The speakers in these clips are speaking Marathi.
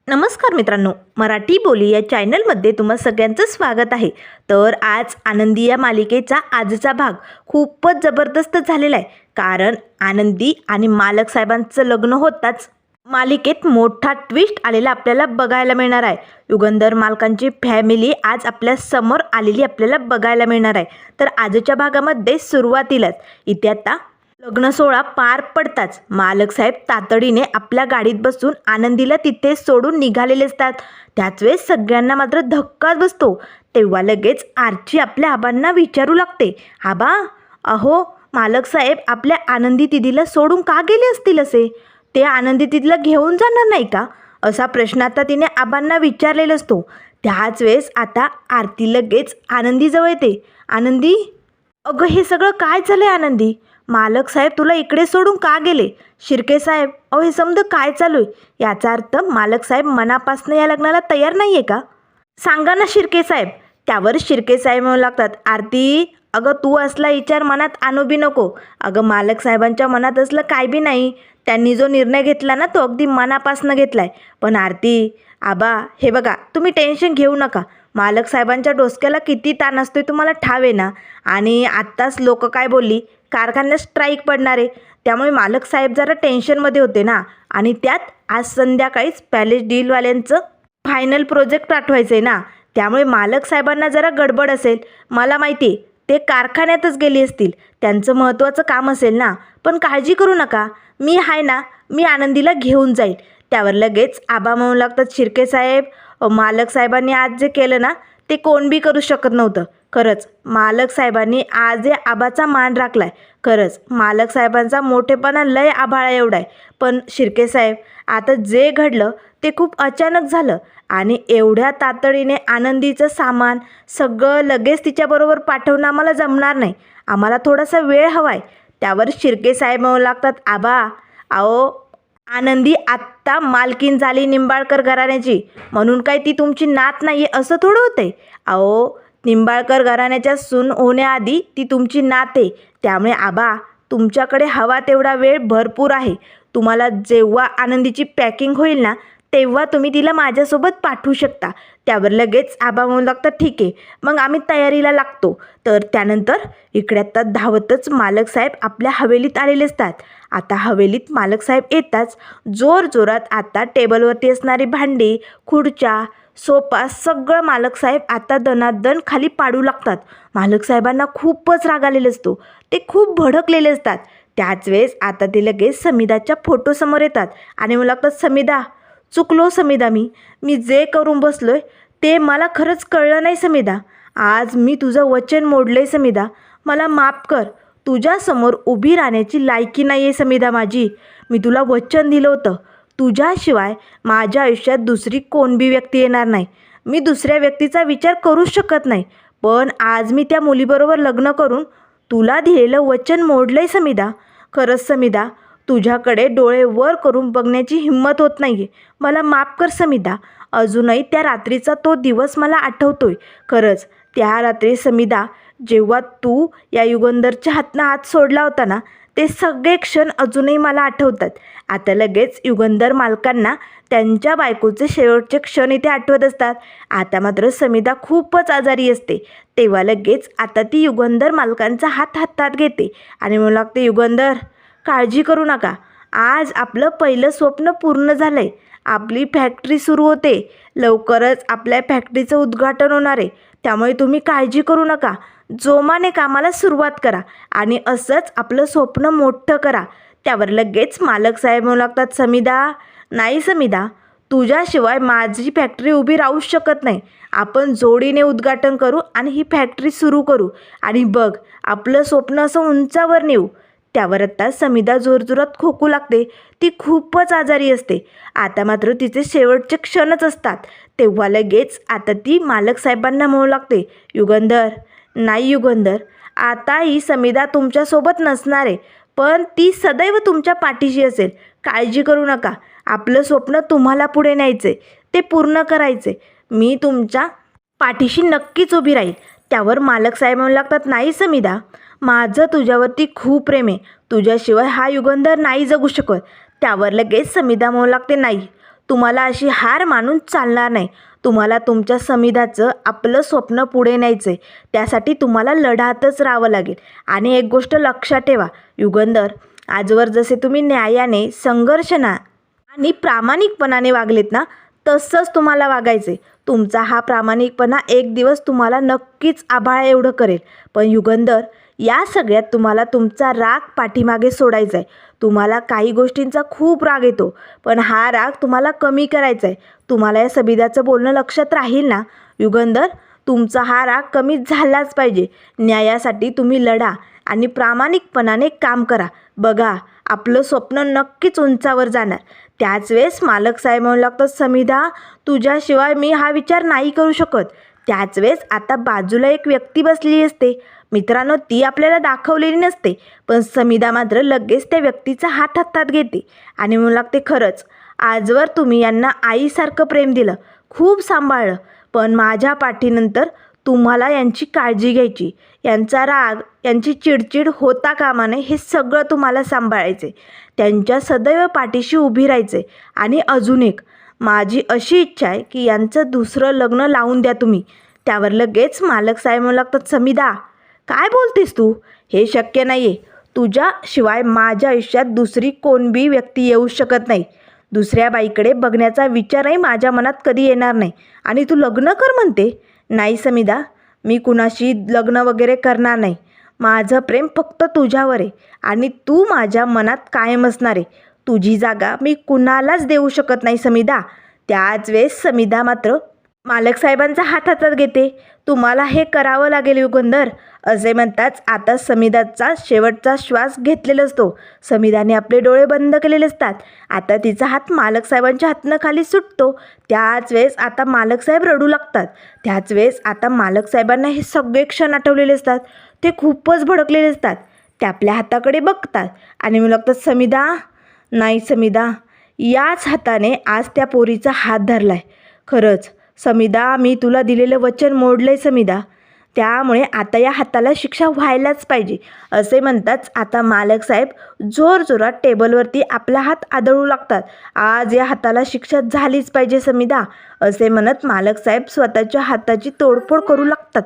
नमस्कार मित्रांनो, मराठी बोली या चॅनलमध्ये तुम्हा सगळ्यांचं स्वागत आहे. तर आज आनंदी या मालिकेचा आजचा भाग खूपच जबरदस्त झालेला आहे. कारण आनंदी आणि मालक साहेबांचं लग्न होताच मालिकेत मोठा ट्विस्ट आलेला आपल्याला बघायला मिळणार आहे. युगंधर मालकांची फॅमिली आज आपल्या समोर आलेली आपल्याला बघायला मिळणार आहे. तर आजच्या भागामध्ये सुरुवातीलाच इथे आता लग्न सोहळा पार पडताच मालक साहेब तातडीने आपल्या गाडीत बसून आनंदीला तिथे सोडून निघालेले असतात. त्याच वेळेस सगळ्यांना मात्र धक्काच बसतो. तेव्हा लगेच आरची आपल्या आबांना विचारू लागते, आबा, अहो मालक साहेब आपल्या आनंदी दिदीला सोडून का गेले असतील असे? ते आनंदी दिदीला घेऊन जाणार नाही का? असा प्रश्न आता तिने आबांना विचारलेला असतो. त्याच वेळेस आता आरती लगेच आनंदीजवळ येते. आनंदी, अगं हे सगळं काय झालंय आनंदी? मालक साहेब तुला इकडे सोडून का गेले? शिर्के साहेब, अहो हे समजा काय चालू आहे? याचा अर्थ मालक साहेब मनापासून या लग्नाला तयार नाही आहे का? सांगा ना शिर्के साहेब. त्यावर शिर्के साहेब म्हणू लागतात, आरती, अगं तू असला विचार मनात आणू बी नको. अगं मालक साहेबांच्या मनात असलं काय बी नाही. त्यांनी जो निर्णय घेतला ना तो अगदी मनापासून घेतला आहे. पण आरती, आबा, हे बघा तुम्ही टेन्शन घेऊ नका. मालक साहेबांच्या डोसक्याला किती ताण असतोय तुम्हाला ठाव आहे ना. आणि आत्ताच लोक काय बोलली, कारखान्यात स्ट्राईक पडणार आहे. त्यामुळे मालक साहेब जरा टेन्शनमध्ये होते ना. आणि त्यात आज संध्याकाळीच पॅलेस डीलवाल्यांचं फायनल प्रोजेक्ट पाठवायचं आहे ना. त्यामुळे मालक साहेबांना जरा गडबड असेल. मला माहिती आहे ते कारखान्यातच गेले असतील, त्यांचं महत्त्वाचं काम असेल ना. पण काळजी करू नका, मी आहे ना, मी आनंदीला घेऊन जाईल. त्यावर लगेच आबा म्हणू लागतात, शिर्के साहेब, मालक साहेबांनी आज जे केलं ना ते कोण बी करू शकत नव्हतं. खरंच मालक साहेबांनी आज या आबाचा मान राखलाय. खरंच मालक साहेबांचा मोठेपणा लय आभाळा एवढा आहे. पण शिर्के साहेब, आता जे घडलं ते खूप अचानक झालं. आणि एवढ्या तातडीने आनंदीचं सामान सगळं लगेच तिच्याबरोबर पाठवणं आम्हाला जमणार नाही. आम्हाला थोडासा वेळ हवा आहे. त्यावर शिर्के साहेब म्हणू लागतात, आबा, अहो आनंदी आत्ता मालकीन झाली निंबाळकर घराण्याची, म्हणून काय ती तुमची नात नाही आहे असं थोडं होतंय. अहो निंबाळकर घराण्याच्या सून होण्याआधी ती तुमची नात आहे. त्यामुळे आबा, तुमच्याकडे हवा तेवढा वेळ भरपूर आहे. तुम्हाला जेव्हा आनंदीची पॅकिंग होईल ना तेव्हा तुम्ही तिला माझ्यासोबत पाठवू शकता. त्यावर लगेच आबा म्हणू लागतात, ठीक आहे, मग आम्ही तयारीला लागतो. तर त्यानंतर इकडे आता धावतच मालक साहेब आपल्या हवेलीत आलेले असतात. आता हवेलीत मालक साहेब येताच जोरजोरात आता टेबलवरती असणारी भांडी, खुर्च्या, सोफा सगळं मालक साहेब आता दणादण खाली पाडू लागतात. मालक साहेबांना खूपच राग आलेला असतो. ते खूप भडकलेले असतात. त्याच वेळेस आता ते लगेच समिधाच्या फोटोसमोर येतात आणि म्हणू लागतात, समिधा, चुकलो समिधा, मी जे करून बसलोय ते मला खरंच कळलं नाही समिधा. आज मी तुझं वचन मोडलंय समिधा, मला माफ कर. तुझ्यासमोर उभी राहण्याची लायकी नाही आहे समिधा माझी. मी तुला वचन दिलं होतं, तुझ्याशिवाय माझ्या आयुष्यात दुसरी कोणबी व्यक्ती येणार नाही. मी दुसऱ्या व्यक्तीचा विचार करूच शकत नाही. पण आज मी त्या मुलीबरोबर लग्न करून तुला दिलेलं वचन मोडलंय समिधा. खरंच समिधा, तुझ्याकडे डोळे वर करून बघण्याची हिंमत होत नाही आहे. मला माफ कर समिधा. अजूनही त्या रात्रीचा तो दिवस मला आठवतोय. खरंच त्या रात्री समिधा, जेव्हा तू या युगंधरच्या हातनं हात सोडला होता ना, ते सगळे क्षण अजूनही मला आठवतात. आता लगेच युगंधर मालकांना त्यांच्या बायकोचे शेवटचे क्षण इथे आठवत असतात. आता मात्र समिधा खूपच आजारी असते. तेव्हा लगेच आता ती युगंधर मालकांचा हात हातात घेते आणि म्हणू लागते, युगंधर, काळजी करू नका. आज आपलं पहिलं स्वप्न पूर्ण झालं आहे. आपली फॅक्टरी सुरू होते. लवकरच आपल्या फॅक्टरीचं उद्घाटन होणार आहे. त्यामुळे तुम्ही काळजी करू नका. जोमाने कामाला सुरुवात करा आणि असंच आपलं स्वप्न मोठं करा. त्यावर लगेच मालक साहेब म्हणू लागतात, समिधा, नाही समिधा, तुझ्याशिवाय माझी फॅक्टरी उभी राहूच शकत नाही. आपण जोडीने उद्घाटन करू आणि ही फॅक्टरी सुरू करू आणि बघ आपलं स्वप्न असं उंचावर नेऊ. त्यावर आता समिधा जोरजोरात खोकू लागते. ती खूपच आजारी असते. आता मात्र तिचे शेवटचे क्षणच असतात. तेव्हा लगेच आता ती मालक साहेबांना म्हणू लागते, युगंधर, नाही युगंधर, आता ही समिधा तुमच्यासोबत नसणार आहे. पण ती सदैव तुमच्या पाठीशी असेल. काळजी करू नका. आपलं स्वप्न तुम्हाला पुढे न्यायचे, ते पूर्ण करायचे. मी तुमच्या पाठीशी नक्कीच उभी राहील. त्यावर मालक साहेब म्हणू लागतात, नाही समिधा, माझं तुझ्यावरती खूप प्रेम आहे. तुझ्याशिवाय हा युगंधर नाही जगू शकत. त्यावर लगेच समिधा म्हणू लागते, नाही, तुम्हाला अशी हार मानून चालणार नाही. तुम्हाला तुमच्या समिधाचं आपलं स्वप्न पुढे न्यायचं आहे. त्यासाठी तुम्हाला लढतच राहावं लागेल. आणि एक गोष्ट लक्षात ठेवा युगंधर, आजवर जसे तुम्ही न्यायाने, संघर्षाने आणि प्रामाणिकपणाने वागलेत ना, तसंच तुम्हाला वागायचे. तुमचा हा प्रामाणिकपणा एक दिवस तुम्हाला नक्कीच आभाळ एवढं करेल. पण युगंधर, या सगळ्यात तुम्हाला तुमचा राग पाठीमागे सोडायचा आहे. तुम्हाला काही गोष्टींचा खूप राग येतो, पण हा राग तुम्हाला कमी करायचा आहे. तुम्हाला या सबिदाचं बोलणं लक्षात राहील ना युगंधर, तुमचा हा राग कमी झालाच पाहिजे. न्यायासाठी तुम्ही लढा आणि प्रामाणिकपणाने काम करा. बघा, आपलं स्वप्न नक्कीच उंचावर जाणार. त्याच वेळेस मालक साहेब म्हणू लागतात, समिधा, तुझ्याशिवाय मी हा विचार नाही करू शकत. त्याच वेळेस आता बाजूला एक व्यक्ती बसलेली असते. मित्रांनो, ती आपल्याला दाखवलेली नसते, पण समिधा मात्र लगेच त्या व्यक्तीचा हात हातात घेते आणि म्हणू लागते, खरंच आजवर तुम्ही यांना आईसारखं प्रेम दिलं, खूप सांभाळलं, पण माझ्या पाठीनंतर तुम्हाला यांची काळजी घ्यायची. यांचा राग, यांची चिडचिड होता कामा नये, हे सगळं तुम्हाला सांभाळायचे. त्यांच्या सदैव पाठीशी उभी राहायचे. आणि अजून एक, माझी अशी इच्छा आहे की यांचं दुसरं लग्न लावून द्या तुम्ही. त्यावर लगेच मालक साहेब म्हणू लागतात, समिधा, काय बोलतेस तू? हे शक्य नाही आहे. तुझ्याशिवाय माझ्या आयुष्यात दुसरी कोणबी व्यक्ती येऊ शकत नाही. दुसऱ्या बाईकडे बघण्याचा विचारही माझ्या मनात कधी येणार नाही. आणि तू लग्न कर म्हणते? नाही समिधा, मी कुणाशी लग्न वगैरे करणार नाही. माझं प्रेम फक्त तुझ्यावर आहे आणि तू माझ्या मनात कायम असणार आहे. तुझी जागा मी कुणालाच देऊ शकत नाही समिधा. त्याच वेळेस समिधा मात्र मालक साहेबांचा हात हातात घेते. तुम्हाला हे करावं लागेल युगंधर, असे म्हणताच आता समिधाचा शेवटचा श्वास घेतलेला असतो. समिधाने आपले डोळे बंद केलेले असतात. आता तिचा हात मालक साहेबांच्या हातनं खाली सुटतो. त्याच वेळेस आता मालक साहेब रडू लागतात. त्याच वेळेस आता मालक साहेबांना हे सगळे क्षण आठवलेले असतात. ते खूपच भडकलेले असतात. ते आपल्या हाताकडे बघतात आणि म्हणू लागतात, समिधा, नाही समिधा, याच हाताने आज त्या पोरीचा हात धरलाय. खरंच समिधा, मी तुला दिलेलं वचन मोडलंय समिधा. त्यामुळे आता या हाताला शिक्षा व्हायलाच पाहिजे. असे म्हणताच आता मालक साहेब जोरजोरात टेबलवरती आपला हात आदळू लागतात. आज या हाताला शिक्षा झालीच पाहिजे समिधा, असे म्हणत मालक साहेब स्वतःच्या हाताची तोडफोड करू लागतात.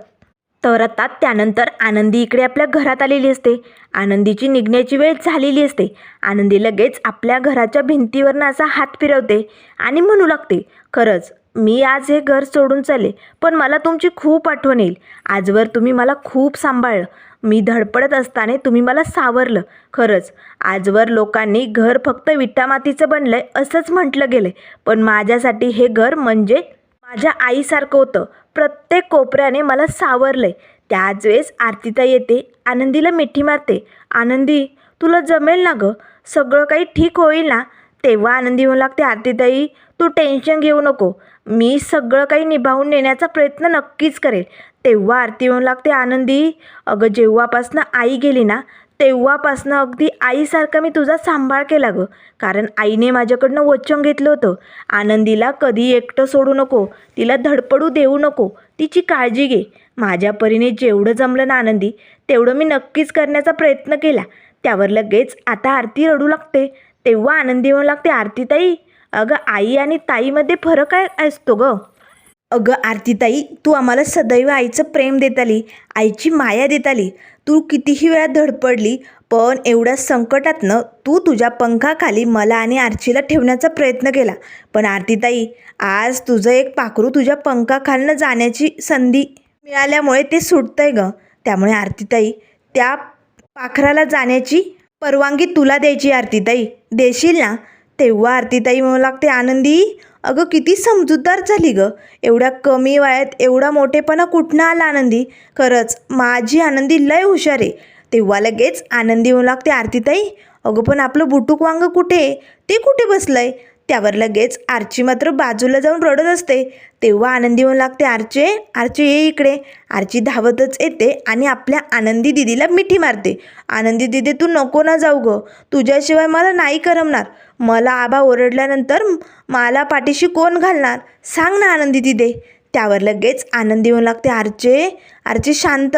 तर आता त्यानंतर आनंदी इकडे आपल्या घरात आलेली असते. आनंदीची निघण्याची वेळ झालेली असते. आनंदी लगेच आपल्या घराच्या भिंतीवरनं असा हात फिरवते आणि म्हणू लागते, खरंच मी आज हे घर सोडून चालले, पण मला तुमची खूप आठवण येईल. आजवर तुम्ही मला खूप सांभाळलं. मी धडपडत असताना तुम्ही मला सावरलं. खरंच आजवर लोकांनी घर फक्त विटामातीचं बनलं आहे असंच म्हटलं गेलं आहे, पण माझ्यासाठी हे घर म्हणजे माझ्या आईसारखं होतं. प्रत्येक कोपऱ्याने मला सावरलं आहे. त्याच वेळेस आरतीताई येते, आनंदीला मिठी मारते. आनंदी, तुला जमेल ना गं? सगळं काही ठीक होईल ना? तेव्हा आनंदी म्हणू लागते, आरतीताई, तू टेन्शन घेऊ नको, मी सगळं काही निभावून नेण्याचा प्रयत्न नक्कीच करेल. तेव्हा आरती म्हणू लागते, आनंदी, अगं जेव्हापासनं आई गेली ना, तेव्हापासनं अगदी आईसारखं मी तुझा सांभाळ केला गं. कारण आईने माझ्याकडनं वचन घेतलं होतं, आनंदीला कधी एकटं सोडू नको, तिला धडपडू देऊ नको, तिची काळजी घे. माझ्या परीने जेवढं जमलं ना आनंदी, तेवढं मी नक्कीच करण्याचा प्रयत्न केला. त्यावर लगेच आता आरती रडू लागते. तेव्हा आनंदी म्हणू लागते, आरतीताई, अगं आई आणि ताईमध्ये फरक काय असतो गं? अगं आरतीताई, तू आम्हाला सदैव आईचं प्रेम देत आली, आईची माया देत आली. तू कितीही वेळा धडपडली, पण एवढ्या संकटातनं तू तुझ्या पंखाखाली मला आणि आर्चीला ठेवण्याचा प्रयत्न केला. पण आरतीताई, आज तुझं एक पाखरू तुझ्या पंखाखालनं जाण्याची संधी मिळाल्यामुळे ते सुटतंय गं. त्यामुळे आरतीताई, त्या पाखराला जाण्याची परवानगी तुला द्यायची. आरतीताई, देशील ना? तेव्हा आरतीताई म्हणू लागते, आनंदी, अगं किती समजूतदार झाली गं. एवढ्या कमी वयात एवढा मोठेपणा कुठनं आला आनंदी? खरंच माझी आनंदी लय हुशार आहे. तेव्हा लगेच आनंदी म्हणू लागते, आरतीताई, अगं पण आपलं बुटूक वांग कुठे? ते कुठे बसलंय? त्यावर लगेच आर्ची मात्र बाजूला जाऊन रडत असते. तेव्हा आनंदी म्हणू लागते, आर्चे, आर्चे ये इकडे. आर्ची धावतच येते आणि आपल्या आनंदी दिदीला मिठी मारते. आनंदी दिदी, तू नको ना जाऊ गं, तुझ्याशिवाय मला नाही करमणार. मला आबा ओरडल्यानंतर मला पाठीशी कोण घालणार? सांग ना आनंदी दिदे. त्यावर लगेच आनंदी म्हणू लागते, आर्चे, आर्चे शांत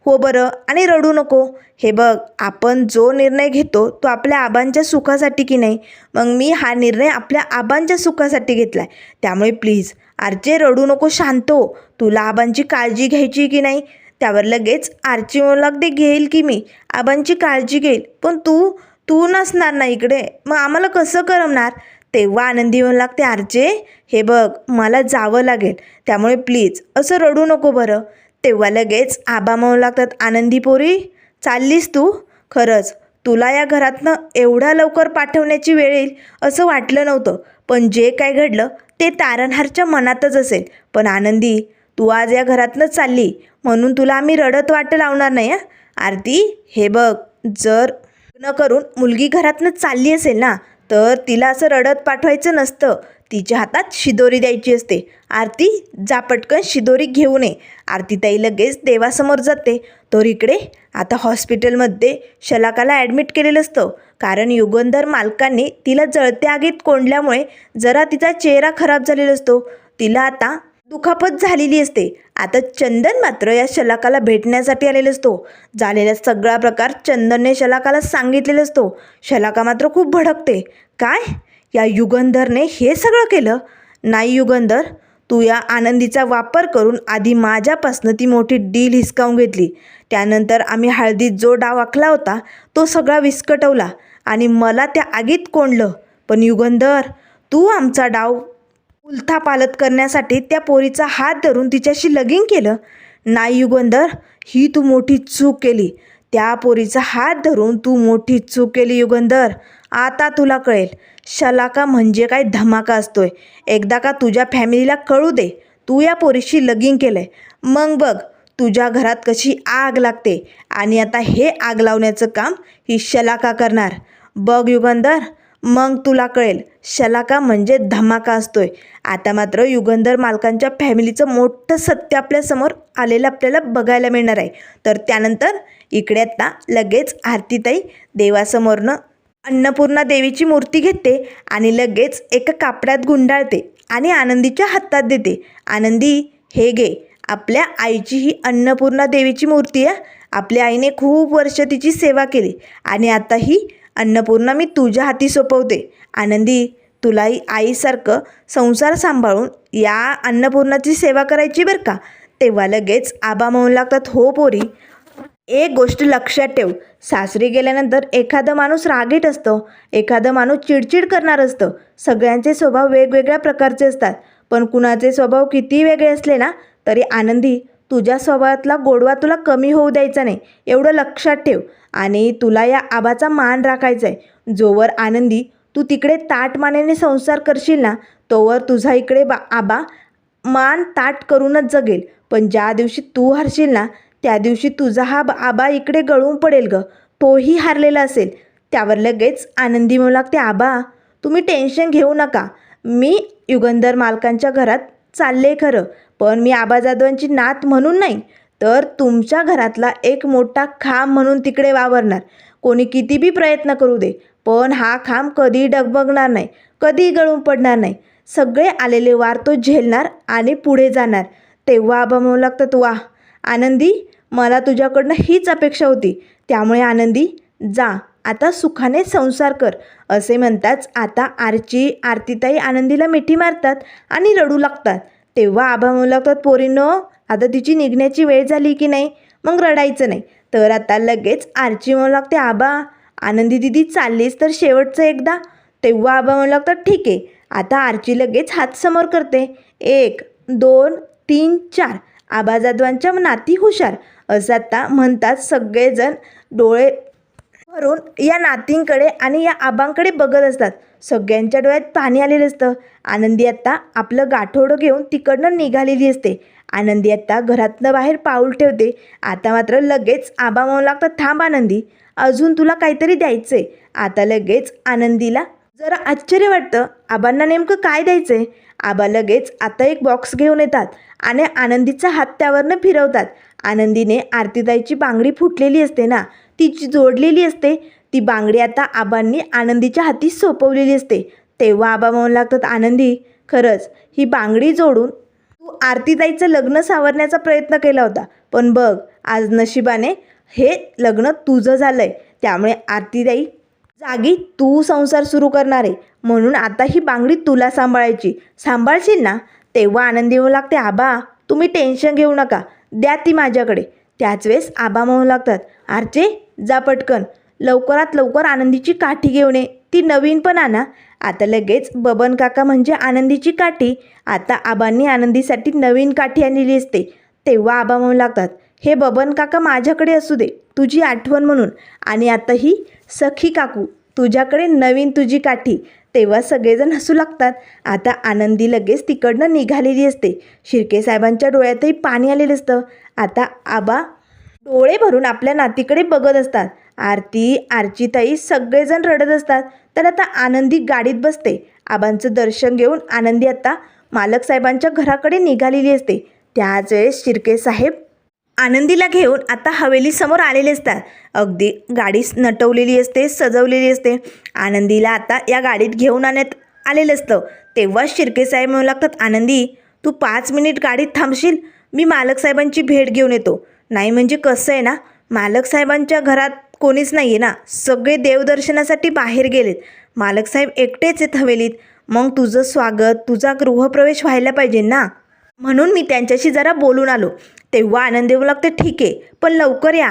हो बरं, आणि रडू नको. हे बघ, आपण जो निर्णय घेतो तो आपल्या आबांच्या सुखासाठी की नाही, मग मी हा निर्णय आपल्या आबांच्या सुखासाठी घेतला आहे. त्यामुळे प्लीज आरचे रडू नको, शांत हो. तुला आबांची काळजी घ्यायची की नाही? त्यावर लगेच आरची म्हणू लागते, घेईल की मी आबांची काळजी घेईल, पण तू तू नसणार ना इकडे, मग आम्हाला कसं करमणार? तेव्हा आनंदी म्हणू लागते, आरचे हे बघ, मला जावं लागेल, त्यामुळे प्लीज असं रडू नको बरं. तेव्हा लगेच आबा म्हणू लागतात, आनंदी पोरी चाललीस तू? खरंच तुला या घरातनं एवढ्या लवकर पाठवण्याची वेळ येईल असं वाटलं नव्हतं, पण जे काय घडलं ते तारणहारच्या मनातच असेल. पण आनंदी, तू आज या घरातनं चालली म्हणून तुला आम्ही रडत वाट लावणार नाही. आरती हे बघ, जर लग्न करून मुलगी घरातनं चालली असेल ना, तर तिला असं रडत पाठवायचं नसतं, तिच्या हातात शिदोरी द्यायची असते. आरती जा पटकन शिदोरी घेऊन ये. आरतीताई लगेच देवासमोर जाते. तर इकडे आता हॉस्पिटलमध्ये शलाकाला ॲडमिट केलेलं असतं, कारण युगंधर मालकांनी तिला जळत्या आगीत कोंडल्यामुळे जरा तिचा चेहरा खराब झालेला असतो. तिला आता दुखापत झालेली असते. आता चंदन मात्र या शलाकाला भेटण्यासाठी आलेला असतो. झालेला सगळा प्रकार चंदनने शलाकाला सांगितलेला असतो. शलाका मात्र खूप भडकते. काय, या युगंधरने हे सगळं केलं? नाही युगंधर, तू या आनंदीचा वापर करून आधी माझ्यापासनं ती मोठी डील हिसकावून घेतली. त्यानंतर आम्ही हळदीत जो डाव आखला होता तो सगळा विस्कटवला आणि मला त्या आगीत कोंडलं. पण युगंधर, तू आमचा डाव उलथापालथ करण्यासाठी त्या पोरीचा हात धरून तिच्याशी लगीन केलं. नाही युगंधर, ही तू मोठी चूक केली. त्या पोरीचा हात धरून तू मोठी चूक केली युगंधर. आता तुला कळेल शलाका म्हणजे काय धमाका असतोय. एकदा का तुझ्या फॅमिलीला कळू दे तू या पोरीशी लगीन केलंय, मग बघ तुझ्या घरात कशी आग लागते. आणि आता हे आग लावण्याचं काम ही शलाका करणार. बघ युगंधर, मग तुला कळेल शलाका म्हणजे धमाका असतोय. आता मात्र युगंधर मालकांच्या फॅमिलीचं मोठं सत्य आपल्यासमोर आलेलं आपल्याला बघायला मिळणार आहे. तर त्यानंतर इकडे आता लगेच आरतीताई देवासमोरनं अन्नपूर्णा देवीची मूर्ती घेते आणि लगेच एका कापडात गुंडाळते आणि आनंदीच्या हातात देते. आनंदी हे घे, आपल्या आईची ही अन्नपूर्णा देवीची मूर्ती आहे. आपल्या आईने खूप वर्ष तिची सेवा केली आणि आता ही अन्नपूर्णा मी तुझ्या हाती सोपवते. आनंदी, तुलाही आईसारखं संसार सांभाळून या अन्नपूर्णाची सेवा करायची बरं का. तेव्हा लगेच आबा म्हणू लागतात, हो पोरी, एक गोष्ट लक्षात ठेव, सासरी गेल्यानंतर एखादं माणूस रागीट असतो, एखादं माणूस चिडचिड करणार असतं. सगळ्यांचे स्वभाव वेगवेगळ्या प्रकारचे असतात, पण कुणाचे स्वभाव किती वेगळे असले ना तरी आनंदी, तुझ्या स्वभावातला गोडवा तुला कमी होऊ द्यायचा नाही, एवढं लक्षात ठेव. आणि तुला या आबाचा मान राखायचा आहे. जोवर आनंदी तू तिकडे ताटमानेने संसार करशील ना, तोवर तुझा इकडे आबा मान ताट करूनच जगेल. पण ज्या दिवशी तू हरशील ना, त्या दिवशी तुझा हा आबा इकडे गळून पडेल ग, तोही हारलेला असेल. त्यावर लगेच आनंदी म्हणू लागते, आबा तुम्ही टेन्शन घेऊ नका, मी युगंधर मालकांच्या घरात चालले खरं, पण मी आबा जाधवांची नात म्हणून नाही, तर तुमच्या घरातला एक मोठा खांब म्हणून तिकडे वावरणार. कोणी किती बी प्रयत्न करू दे, पण हा खांब कधी डगमगणार नाही, कधी गळून पडणार नाही. सगळे आलेले वार तो झेलणार आणि पुढे जाणार. तेव्हा आबा म्हणू लागतात, वा आनंदी, मला तुझ्याकडनं हीच अपेक्षा होती. त्यामुळे आनंदी, जा आता सुखाने संसार कर. असे म्हणताच आता आरतीताई आनंदीला मिठी मारतात आणि रडू लागतात. तेव्हा आबा म्हणू लागतात, पोरींनो, आता तिची निघण्याची वेळ झाली की नाही, मग रडायचं नाही. तर आता लगेच आरची म्हणू लागते, आबा आनंदी दिदी चाललीस तर शेवटचं एकदा. तेव्हा आबा म्हणू लागतात, ठीक आहे. आता आरची लगेच हात समोर करते. 1 2 3 4, आबा जाधवांच्या नाती हुशार, असं आता म्हणतात. सगळेजण डोळे भरून या नातींकडे आणि या आबांकडे बघत असतात. सगळ्यांच्या डोळ्यात पाणी आलेलं असतं. आनंदी आत्ता आपलं गाठोडं घेऊन तिकडनं निघालेली असते. आनंदी आत्ता घरातनं बाहेर पाऊल ठेवते. आता मात्र लगेच आबा म्हणू लागतात, थांब आनंदी, अजून तुला काहीतरी द्यायचं आहे. आता लगेच आनंदीला जरा आश्चर्य वाटतं, आबांना नेमकं काय द्यायचं आहे. आबा लगेच आता एक बॉक्स घेऊन येतात आणि आनंदीचा हात त्यावरनं फिरवतात. आनंदीने आरतीताईची बांगडी फुटलेली असते ना, ती जोडलेली असते. ती बांगडी आता आबांनी आनंदीच्या हाती सोपवलेली असते. तेव्हा आबा म्हणू लागतात, आनंदी, खरंच ही बांगडी जोडून तू आरतीताईचं लग्न सावरण्याचा प्रयत्न केला होता, पण बघ आज नशिबाने हे लग्न तुझं झालंय. त्यामुळे आरतीताई जागी तू संसार सुरू करणार आहे, म्हणून आता ही बांगडी तुला सांभाळायची. सांभाळशील ना? तेव्हा आनंदी म्हणू लागते, आबा तुम्ही टेन्शन घेऊ नका, द्या ती माझ्याकडे. त्याच वेळेस आबा म्हणू लागतात, आरचे जा पटकन, लवकरात लवकर आनंदीची काठी घेऊन ये, ती नवीन पण आणा. आता लगेच बबन काका म्हणजे आनंदीची काठी. आता आबांनी आनंदीसाठी नवीन काठी आणलेली असते. तेव्हा आबा म्हणू लागतात, हे बबन काका माझ्याकडे असू दे तुझी आठवण म्हणून, आणि आता ही सखी काकू तुझ्याकडे नवीन तुझी काठी. तेव्हा सगळेजण हसू लागतात. आता आनंदी लगेच तिकडनं निघालेली असते. शिर्के साहेबांच्या डोळ्यातही पाणी आलेलं असतं. आता आबा डोळे भरून आपल्या नातीकडे बघत असतात. आरती, आरचीताई सगळेजण रडत असतात. तर आता आनंदी गाडीत बसते. आबांचं दर्शन घेऊन आनंदी आता मालक साहेबांच्या घराकडे निघालेली असते. त्याच वेळेस शिर्के साहेब आनंदीला घेऊन आता हवेलीसमोर आलेले असतात. अगदी गाडी नटवलेली असते, सजवलेली असते. आनंदीला आता या गाडीत घेऊन आणण्यात आलेलं असतं. तेव्हा शिर्के साहेब म्हणू लागतात, आनंदी तू 5 मिनिट गाडीत थांबशील, मी मालक साहेबांची भेट घेऊन येतो. नाही म्हणजे कसं आहे ना, मालक साहेबांच्या घरात कोणीच नाही आहे ना, सगळे देवदर्शनासाठी बाहेर गेलेत. मालक साहेब एकटेच आहेत हवेलीत. मग तुझं स्वागत, तुझा गृहप्रवेश व्हायला पाहिजे ना, म्हणून मी त्यांच्याशी जरा बोलून आलो. तेव्हा आनंदी म्हणू लागते, ठीक आहे पण लवकर या.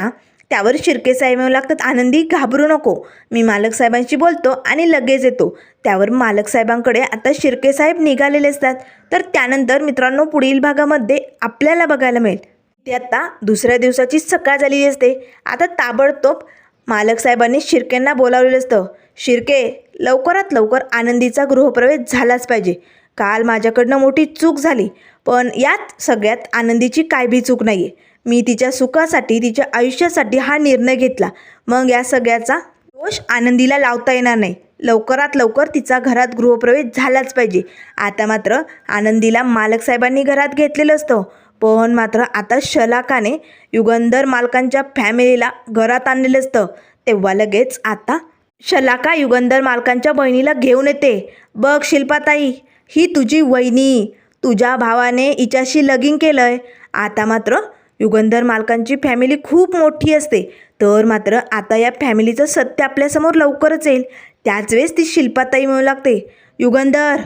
त्यावर शिर्के साहेब म्हणू लागतात, आनंदी घाबरू नको, मी मालक साहेबांशी बोलतो आणि लगेच येतो. त्यावर मालक साहेबांकडे आता शिर्के साहेब निघालेले असतात. तर त्यानंतर मित्रांनो पुढील भागामध्ये आपल्याला बघायला मिळेल ते आता दुसऱ्या दिवसाची सकाळ झालेली असते. आता ताबडतोब मालक साहेबांनी शिर्केंना बोलावलेलं असतं. शिर्के, लवकरात लवकर आनंदीचा गृहप्रवेश झालाच पाहिजे. काल माझ्याकडनं मोठी चूक झाली, पण यात सगळ्यात आनंदीची काय बी चूक नाही आहे. मी तिच्या सुखासाठी, तिच्या आयुष्यासाठी हा निर्णय घेतला. मग या सगळ्याचा दोष आनंदीला लावता येणार नाही. लवकरात लवकर तिचा घरात गृहप्रवेश झालाच पाहिजे. आता मात्र आनंदीला मालक साहेबांनी घरात घेतलेलं असतं, पण मात्र आता शलाकाने युगंधर मालकांच्या फॅमिलीला घरात आणलेलं असतं. तेव्हा लगेच आता शलाका युगंधर मालकांच्या बहिणीला घेऊन येते. बघ शिल्पाताई, ही तुझी वहिनी, तुझ्या भावाने हिच्याशी लगीन केलं आहे. आता मात्र युगंधर मालकांची फॅमिली खूप मोठी असते. तर मात्र आता या फॅमिलीचं सत्य आपल्यासमोर लवकरच येईल. त्याच वेळेस ती शिल्पाताई म्हणू लागते, युगंधर,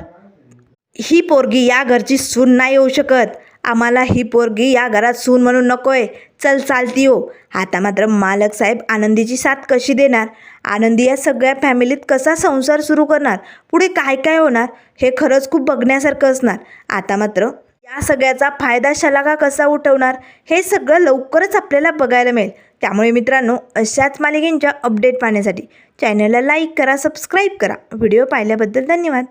ही पोरगी या घरची सून नाही होऊ शकत. आम्हाला ही पोरगी या घरात सून म्हणून नकोय. चल चालती हो. आता मात्र मालक साहेब आनंदीची साथ कशी देणार, आनंदी या सगळ्या फॅमिलीत कसा संसार सुरू करणार, पुढे काय काय होणार, हे खरंच खूप बघण्यासारखं असणार. आता मात्र या सगळ्याचा फायदा शलाका कसा उठवणार, हे सगळं लवकरच आपल्याला बघायला मिळेल. त्यामुळे मित्रांनो, अशाच मालिकेंच्या अपडेट पाहण्यासाठी चॅनलला लाईक करा, सबस्क्राईब करा. व्हिडिओ पाहिल्याबद्दल धन्यवाद.